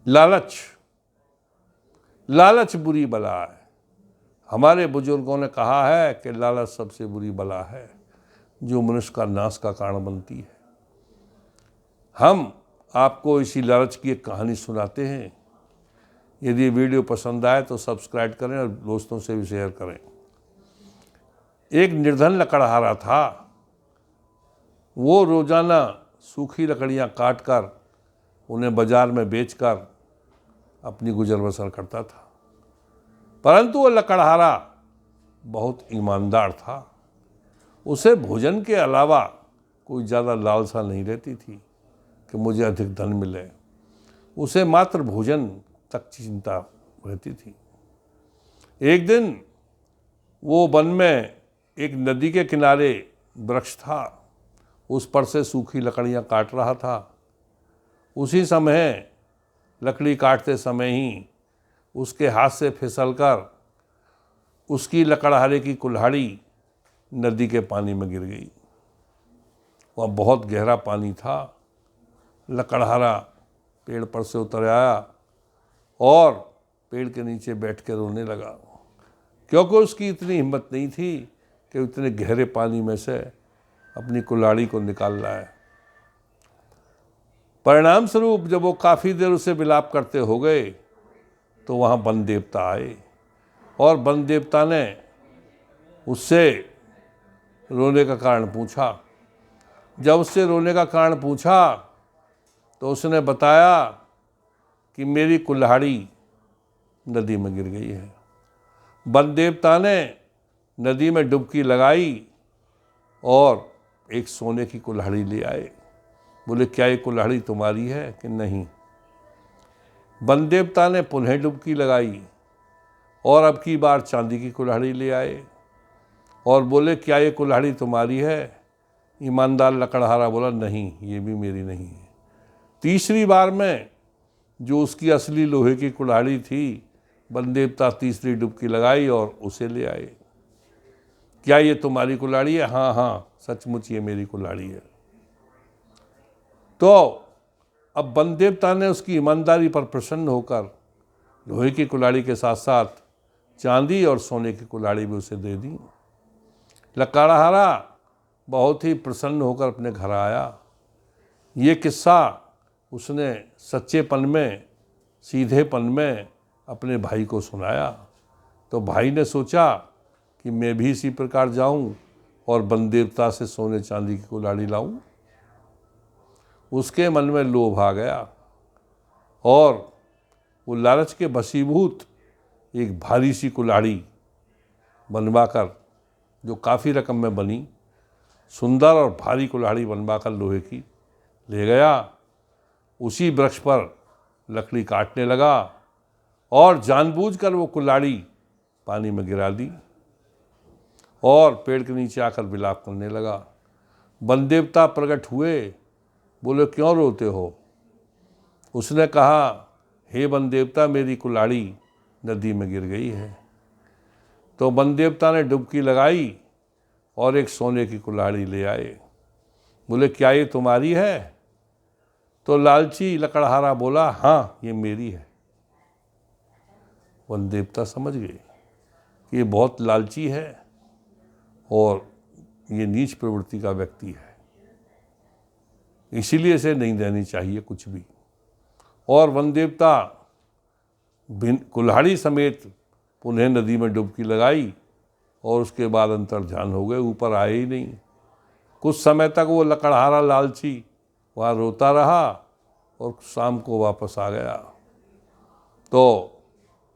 लालच, लालच बुरी बला है। हमारे बुजुर्गों ने कहा है कि लालच सबसे बुरी बला है जो मनुष्य का नाश का कारण बनती है। हम आपको इसी लालच की एक कहानी सुनाते हैं। यदि वीडियो पसंद आए तो सब्सक्राइब करें और दोस्तों से भी शेयर करें। एक निर्धन लकड़हारा था। वो रोजाना सूखी लकड़ियां काटकर उन्हें बाजार में बेचकर अपनी गुजर बसर करता था। परंतु वो लकड़हारा बहुत ईमानदार था। उसे भोजन के अलावा कोई ज़्यादा लालसा नहीं रहती थी कि मुझे अधिक धन मिले। उसे मात्र भोजन तक चिंता रहती थी। एक दिन वो वन में एक नदी के किनारे वृक्ष था, उस पर से सूखी लकड़ियां काट रहा था। उसी समय लकड़ी काटते समय ही उसके हाथ से फिसलकर उसकी लकड़हारे की कुल्हाड़ी नदी के पानी में गिर गई। वह बहुत गहरा पानी था। लकड़हारा पेड़ पर से उतर आया और पेड़ के नीचे बैठ कर रोने लगा, क्योंकि उसकी इतनी हिम्मत नहीं थी कि इतने गहरे पानी में से अपनी कुल्हाड़ी को निकाल लाए। परिणाम स्वरूप जब वो काफ़ी देर उसे विलाप करते हो गए तो वहाँ वन देवता आए और वन देवता ने उससे रोने का कारण पूछा। जब उससे रोने का कारण पूछा तो उसने बताया कि मेरी कुल्हाड़ी नदी में गिर गई है। वन देवता ने नदी में डुबकी लगाई और एक सोने की कुल्हाड़ी ले आए। बोले, क्या ये कुल्हाड़ी तुम्हारी है कि नहीं? वन देवता ने पुनः डुबकी लगाई और अब की बार चांदी की कुल्हाड़ी ले आए और बोले, क्या ये कुल्हाड़ी तुम्हारी है? ईमानदार लकड़हारा बोला, नहीं, ये भी मेरी नहीं है। तीसरी बार में जो उसकी असली लोहे की कुल्हाड़ी थी, वन देवता तीसरी डुबकी लगाई और उसे ले आए। क्या ये तुम्हारी कुल्हाड़ी है? हाँ हाँ, सचमुच ये मेरी कुल्हाड़ी है। तो अब वन देवता ने उसकी ईमानदारी पर प्रसन्न होकर लोहे की कुल्हाड़ी के साथ साथ चांदी और सोने की कुल्हाड़ी भी उसे दे दी। लकड़हारा बहुत ही प्रसन्न होकर अपने घर आया। ये किस्सा उसने सच्चेपन में, सीधेपन में अपने भाई को सुनाया। तो भाई ने सोचा कि मैं भी इसी प्रकार जाऊं और वन देवता से सोने चांदी की कुल्हाड़ी लाऊं। उसके मन में लोभ आ गया और वो लालच के वशीभूत एक भारी सी कुल्हाड़ी बनवाकर, जो काफ़ी रकम में बनी, सुंदर और भारी कुल्हाड़ी बनवाकर लोहे की ले गया। उसी वृक्ष पर लकड़ी काटने लगा और जानबूझकर वो कुल्हाड़ी पानी में गिरा दी और पेड़ के नीचे आकर विलाप करने लगा। वन देवता प्रकट हुए। बोले, क्यों रोते हो? उसने कहा, हे वन देवता, मेरी कुल्हाड़ी नदी में गिर गई है। तो वन देवता ने डुबकी लगाई और एक सोने की कुल्हाड़ी ले आए। बोले, क्या ये तुम्हारी है? तो लालची लकड़हारा बोला, हाँ, ये मेरी है। वन देवता समझ गए कि ये बहुत लालची है और ये नीच प्रवृत्ति का व्यक्ति है, इसीलिए इसे नहीं देनी चाहिए कुछ भी। और वन देवता कुल्हाड़ी समेत पुनः नदी में डुबकी लगाई और उसके बाद अंतर्ध्यान हो गए, ऊपर आए ही नहीं। कुछ समय तक वो लकड़हारा लालची वहाँ रोता रहा और शाम को वापस आ गया। तो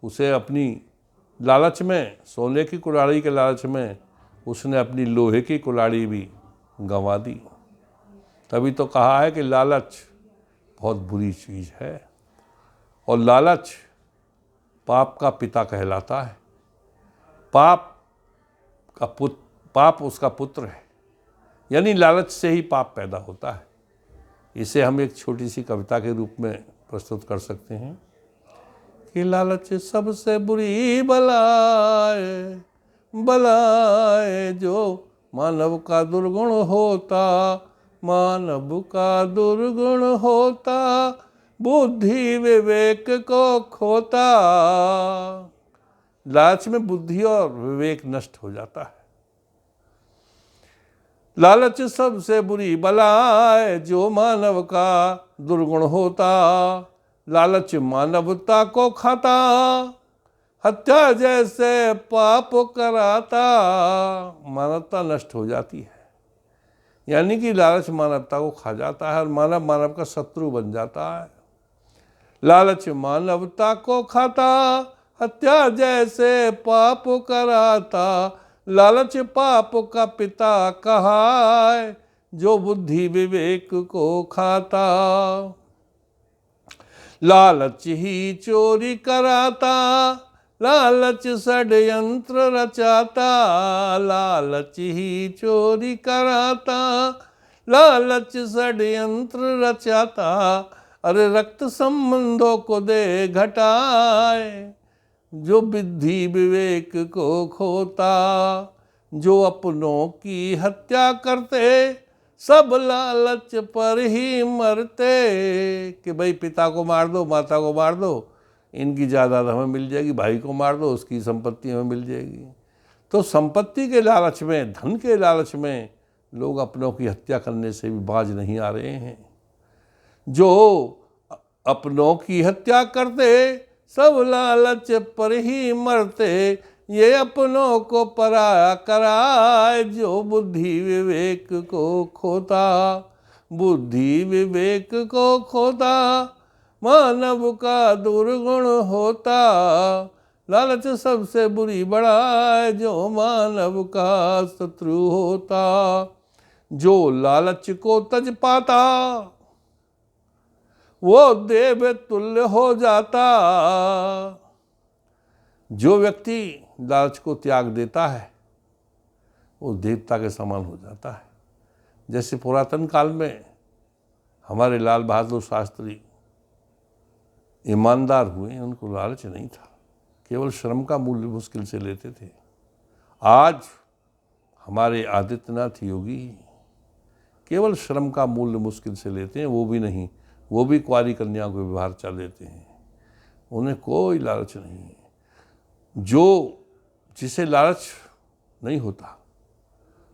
उसे अपनी लालच में, सोने की कुल्हाड़ी के लालच में, उसने अपनी लोहे की कुल्हाड़ी भी गंवा दी। तभी तो कहा है कि लालच बहुत बुरी चीज़ है और लालच पाप का पिता कहलाता है। पाप उसका पुत्र है, यानी लालच से ही पाप पैदा होता है। इसे हम एक छोटी सी कविता के रूप में प्रस्तुत कर सकते हैं कि लालच सबसे बुरी बलाए, बलाए जो मानव का दुर्गुण होता, मानव का दुर्गुण होता, बुद्धि विवेक को खोता। लालच में बुद्धि और विवेक नष्ट हो जाता है। लालच सबसे बुरी बलाए, जो मानव का दुर्गुण होता। लालच मानवता को खाता, हत्या जैसे पाप कराता। मानवता नष्ट हो जाती है, यानी कि लालच मानवता को खा जाता है और मानव मानव का शत्रु बन जाता है। लालच मानवता को खाता, हत्या जैसे पाप कराता। लालच पाप का पिता कहा है, जो बुद्धि विवेक को खाता। लालच ही चोरी कराता, लालच षड्यंत्र रचाता। लालच ही चोरी कराता, लालच षड्यंत्र रचाता। अरे रक्त संबंधों को दे घटाए, जो बुद्धि विवेक को खोता। जो अपनों की हत्या करते, सब लालच पर ही मरते। कि भाई पिता को मार दो, माता को मार दो, इनकी जायदाद हमें मिल जाएगी, भाई को मार दो, उसकी संपत्ति हमें मिल जाएगी। तो संपत्ति के लालच में, धन के लालच में लोग अपनों की हत्या करने से भी बाज नहीं आ रहे हैं। जो अपनों की हत्या करते, सब लालच पर ही मरते। ये अपनों को पराया कराए, जो बुद्धि विवेक को खोता। बुद्धि विवेक को खोता, मानव का दुर्गुण होता। लालच सबसे बुरी बड़ाई, जो मानव का शत्रु होता। जो लालच को तज पाता, वो देव तुल्य हो जाता। जो व्यक्ति लालच को त्याग देता है, वो देवता के समान हो जाता है। जैसे पुरातन काल में हमारे लाल बहादुर शास्त्री ईमानदार हुए, उनको लालच नहीं था, केवल श्रम का मूल्य मुश्किल से लेते थे। आज हमारे आदित्यनाथ योगी केवल श्रम का मूल्य मुश्किल से लेते हैं, वो भी नहीं, वो भी कुंवारी कन्याओं को व्यवहार चल देते हैं, उन्हें कोई लालच नहीं है। जो जिसे लालच नहीं होता,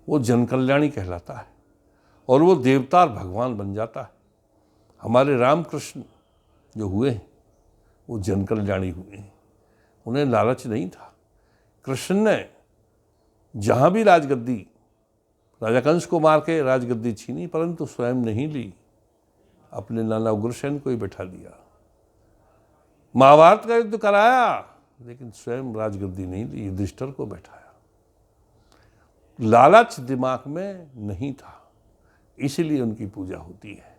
वो जनकल्याणी कहलाता है और वो देवता और भगवान बन जाता है। हमारे रामकृष्ण जो हुए हैं, वो जनकल्याणी हुए हैं, उन्हें लालच नहीं था। कृष्ण ने जहाँ भी राजगद्दी, राजा कंस को मार के राजगद्दी छीनी, परंतु स्वयं नहीं ली, अपने नाना उग्रसेन को ही बैठा दिया। महाभारत का युद्ध कराया, लेकिन स्वयं राजगद्दी नहीं ली, युधिष्ठिर को बैठाया। लालच दिमाग में नहीं था, इसीलिए उनकी पूजा होती है।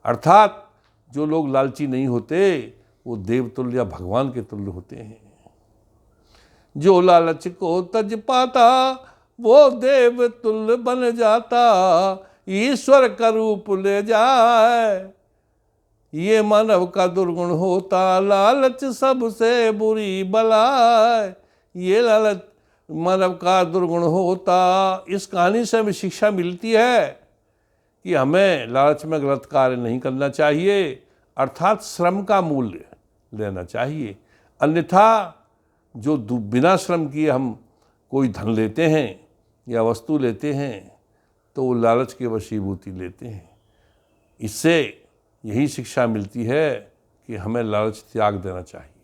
अर्थात जो लोग लालची नहीं होते, वो देवतुल्य या भगवान के तुल्य होते हैं। जो लालच को तज पाता, वो देव तुल्य बन जाता। ईश्वर का रूप ले जाए, ये मानव का दुर्गुण होता। लालच सबसे बुरी बलाए, ये लालच मानव का दुर्गुण होता। इस कहानी से हमें शिक्षा मिलती है कि हमें लालच में गलत कार्य नहीं करना चाहिए, अर्थात श्रम का मूल्य लेना चाहिए। अन्यथा जो बिना श्रम किए हम कोई धन लेते हैं या वस्तु लेते हैं, तो वो लालच के वशीभूति लेते हैं। इससे यही शिक्षा मिलती है कि हमें लालच त्याग देना चाहिए।